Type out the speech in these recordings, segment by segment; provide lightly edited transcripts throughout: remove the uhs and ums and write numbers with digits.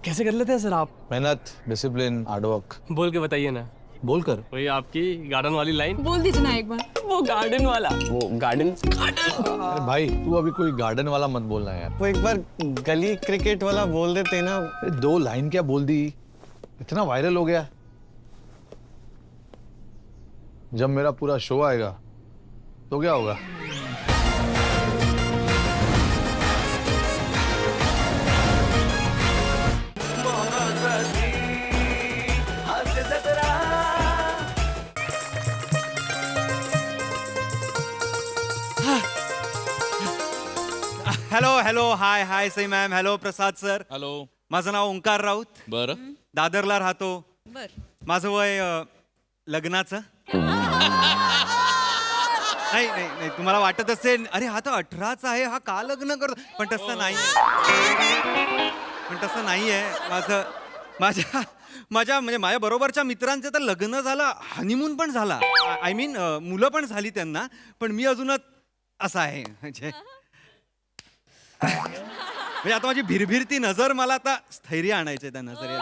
कैसे कर लेते हैं सर आप? मेहनत, डिसिप्लिन, हार्डवर्क। बोल के बताइए ना। बोलकर वही आपकी गार्डन वाली लाइन। बोल दीजिए ना एक बार। वो गार्डन वाला, वो गार्डन। अरे भाई तू अभी कोई गार्डन वाला मत बोलना यार। वो एक बार गली क्रिकेट वाला बोल देते ना। अरे 2 लाइन क्या बोल दी, इतना वायरल हो गया। जब मेरा पूरा शो आएगा तो क्या होगा? हॅलो हॅलो हाय हाय सई मॅम. हॅलो प्रसाद सर. हॅलो. माझं नाव ओंकार राऊत. बरं. दादरला राहतो. बर. माझं वय लग्नाचं. नाही नाही नाही तुम्हाला वाटत असेल अरे हा तर 18चा आहे, हा का लग्न करतो, पण तसं नाही. पण तसं नाहीये. माझ्या म्हणजे माझ्या बरोबरच्या मित्रांचे तर लग्न झालं, हनीमून पण झाला, आय मीन मुलं पण झाली त्यांना, पण मी अजूनच असा आहे. म्हणजे आता माझी भिरभिरती नजर मला आता स्थैर्य आणायचंय त्या नजरेला.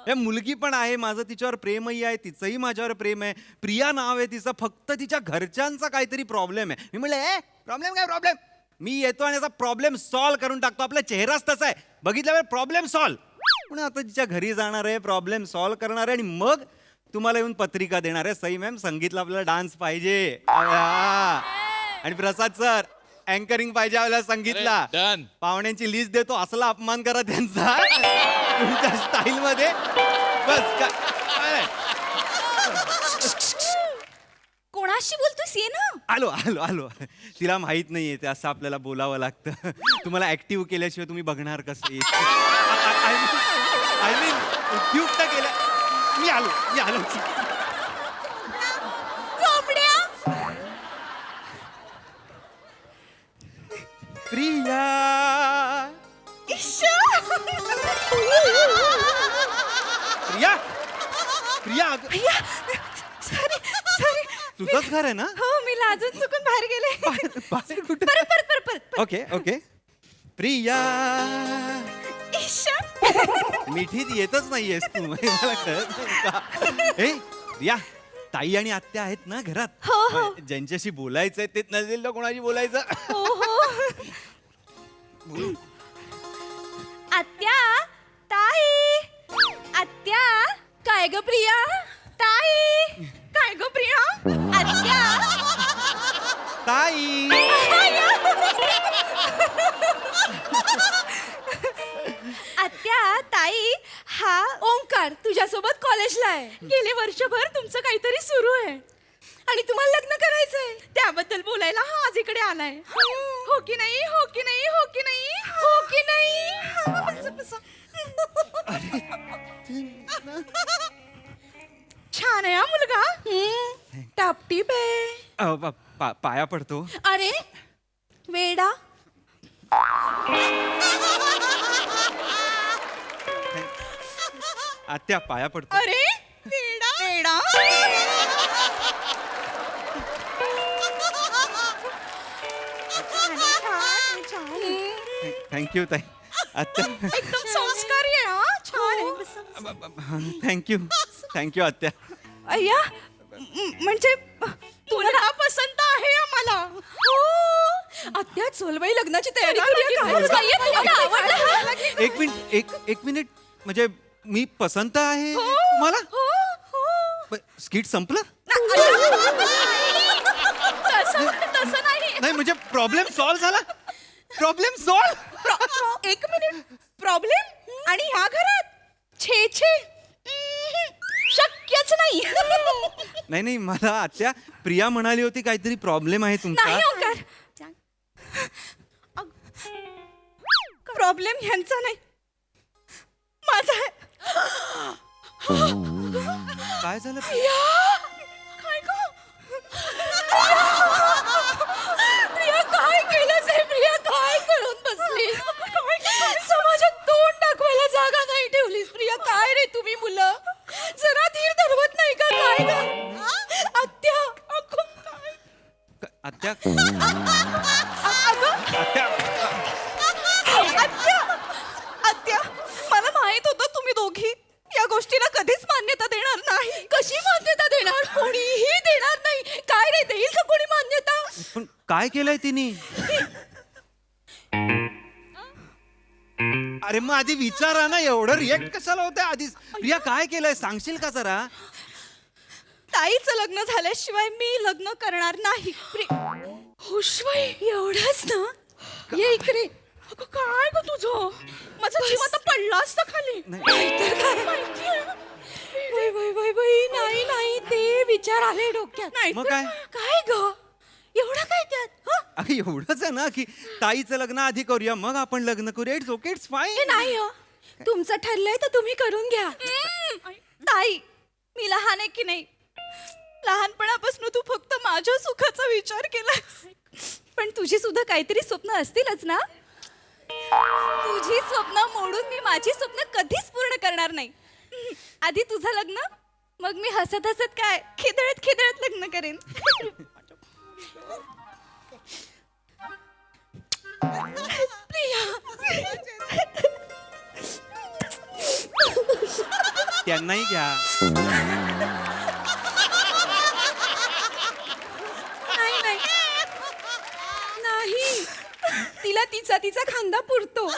हे मुलगी पण आहे माझं, तिच्यावर प्रेमही आहे, तिचंही माझ्यावर प्रेम आहे. प्रिया नाव आहे तिचं, फक्त तिच्या घरच्यांचा काहीतरी प्रॉब्लेम आहे. मी म्हणलं प्रॉब्लेम काय प्रॉब्लेम, मी येतो आणि याचा प्रॉब्लेम सॉल्व्ह करून टाकतो. आपला चेहराच तसा आहे, बघितल्यावर प्रॉब्लेम सॉल्व्ह. पण आता तिच्या घरी जाणार आहे, प्रॉब्लेम सॉल्व्ह करणार आहे आणि मग तुम्हाला येऊन पत्रिका देणार आहे. सई मॅम संगीतला आपल्याला डान्स पाहिजे आणि प्रसाद सर अँकरिंग पाहिजे आपल्याला संगीतला. डन. पाहुण्यांची लिस्ट देतो, असला अपमान करा त्यांचा तुमच्या स्टाईल मध्ये. बस कोणाशी बोलतोस ये ना. आलो आलो आलो. तिला माहित नाहीये ते असं आपल्याला बोलावं लागतं. तुम्हाला ऍक्टिव्ह केल्याशिवाय तुम्ही बघणार कसे. आय मीन उपयुक्त केलं. मी आलो. प्रिया प्रिया प्रिया तुझंच घर आहे ना? हो मी लाजून चुकून बाहेर गेले. कुठे? परत. Okay okay. प्रिया मिठीत येतच नाहीयेस तू, मला कळत नाही का? प्रिया ताई आणि आत्या आहेत ना घरात? हो. ज्यांच्याशी बोलायचंय ते नसेल तर कोणाशी बोलायचं? हो. आत्या ताई आत्या. काय ग प्रिया? ताई काय ग प्रिया? आत्या ताई आत्या ताई हा ओंकार तुझ्यासोबत कॉलेजला आहे. गेले वर्षभर तुमचं काहीतरी सुरू आहे आणि तुम्हाला लग्न करायचंय, त्याबद्दल बोलायला हा आज इकडे आलाय. हो की नाही? हो की नाही? हो की नाही? हो की नाही? छान आहे हा मुलगा. टापटीप आहे. पाया पडतो. अरे वेडा. आत्या पाया पडतो. अरे वेडा. थँक्यू ताई. आत्या एकदम संस्कारी आहे हा. छान आहे. थँक्यू आत्या. अय्या म्हणजे तुला पसंत आहे आम्हाला. हो आत्या चलबाई लग्नाची तयारी करूया. एक मिनिट म्हणजे मी पसंत आहे तुम्हाला? स्किट संपलं? तसं नाही. नाही म्हणजे प्रॉब्लेम सॉल्व्ह झाला. Problem solve. एक मिनिट. प्रॉब्लेम आणि ह्या घरात छे शक्यच नाही. नाही मला आत्या प्रिया म्हणाली होती काहीतरी प्रॉब्लेम आहे तुमचा. नाही ओंकार, प्रॉब्लेम ह्यांचा नाही माझा आहे. काय झालं? काय गं? प्रिया काय केलंस हे? प्रिया काय करून बसली? समाजात तोंड दाखवायला जागा नाही ठेवलीस प्रिया. काय रे तुम्ही मुलं जरा धीर धरवत नाही का? काय गं? आत्या आत्या आत्या आत्या मला माहित काय केलंय तिने? अरे मग आधी विचारा ना, एवढं रिएक्ट कशाला होतं आधी? प्रिया काय केलंय सांगशील का जरा? ताईचं लग्न झाल्याशिवाय मी लग्न करणार नाही. हुशबाई एवढंच ना? ये इकडे. अगं काय ग तुझं? माझा जीव आता पडला असता खाली. नाहीतर काय माहितीये? वय वय वय वय नाही नाही ते विचार आले डोक्यात. नाही मग काय? काय ग एवढं काय त्यात? हं? अरे एवढंच आहे ना की ताईचं लग्न आधी करूया मग आपण लग्न करूया. It's okay, it's a, fine. नाही हो तुमचं ठरलंय तर तुम्ही करून घ्या. ताई मी लहान आहे की नाही? लहानपणापासून तू फक्त माझ्या सुखाचा विचार केलास, पण तुझी सुद्धा काहीतरी स्वप्न असतीलच ना? तुझी स्वप्न मोडून मी माझी स्वप्न कधीच पूर्ण करणार नाही. आधी तुझं लग्न, मग मी हसत हसत काय खिदळत खिदळत लग्न करेन. त्यांनाही घ्या. नाही नाही नाही तिला तिचा तिचा खांदा पुरतो.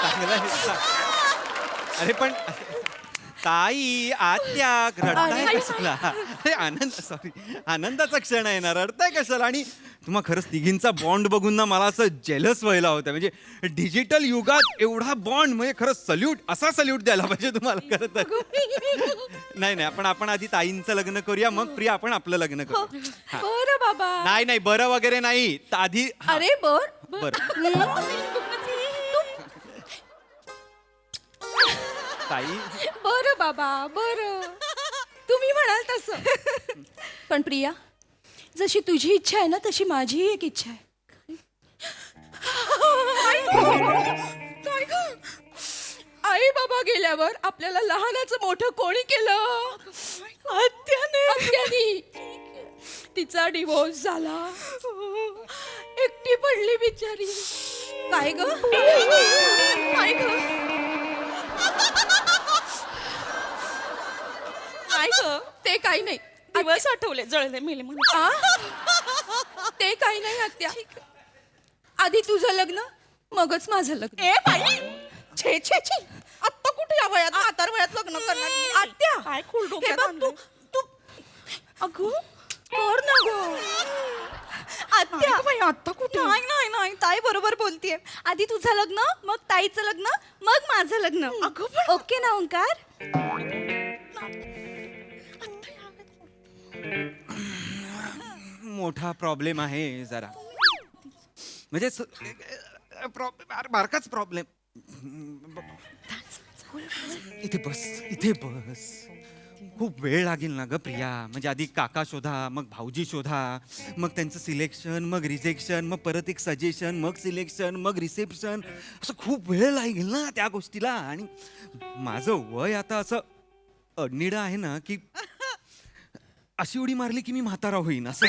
चांगलं आहे. अरे पण ताई आत्या रडताय अरे, कशाला? अरे आनंदाचा क्षण आहे ना, रडताय कशाला? आणि तुम्हा खरंच तिघींचा बॉन्ड बघून ना मला असं जेलस व्हायला होतं. म्हणजे डिजिटल युगात एवढा बॉन्ड म्हणजे खरंच सल्यूट, असा सल्यूट द्यायला पाहिजे तुम्हाला खरं तर. नाही आपण आधी ताईंचं लग्न करूया मग प्रिया आपण आपलं लग्न करू. बरं बाबा. नाही नाही बरं वगैरे नाही आधी. अरे बर बरं ताई. बरं बाबा बरं तुम्ही म्हणाल तसं. पण प्रिया जशी तुझी इच्छा आहे ना तशी माझीही एक इच्छा आहे. काय गं? आई बाबा गेल्यावर आपल्याला लहानाचं मोठं कोणी केलं? आत्याने. तिचा डिवोर्स झाला, एकटी पडली बिचारी. काय ग काय ग काय ग? ते काही नाही, दिवस आठवले जळले मेले म्हणून. ते काही नाही आत्या. आधी तुझं लग्न मगच माझं लग्न. ए बाई छे छे छे आत्ता कुठे या वयात म्हातार वयात लग्न करणार? आत्या काय हे बघ तू तू अगं कर ना गं. आत्या बाई आत्ता कुठे? नाही नाही नाही ताई बरोबर बोलतीये. आधी तुझं लग्न मग ताईचं लग्न मग माझं लग्न. ओके ना ओंकार? मोठा प्रॉब्लेम आहे जरा, म्हणजे बारकाच प्रॉब्लेम. इथे बस इथे बस. खूप वेळ लागेल ना ग प्रिया. म्हणजे आधी काका शोधा, मग भाऊजी शोधा, मग त्यांचं सिलेक्शन, मग रिजेक्शन, मग परत एक सजेशन, मग सिलेक्शन, मग रिसेप्शन. असं खूप वेळ लागेल ना त्या गोष्टीला. आणि माझं वय आता असं अडनिडं आहे ना की अशी उडी मारली की मी म्हातारा होईन असं.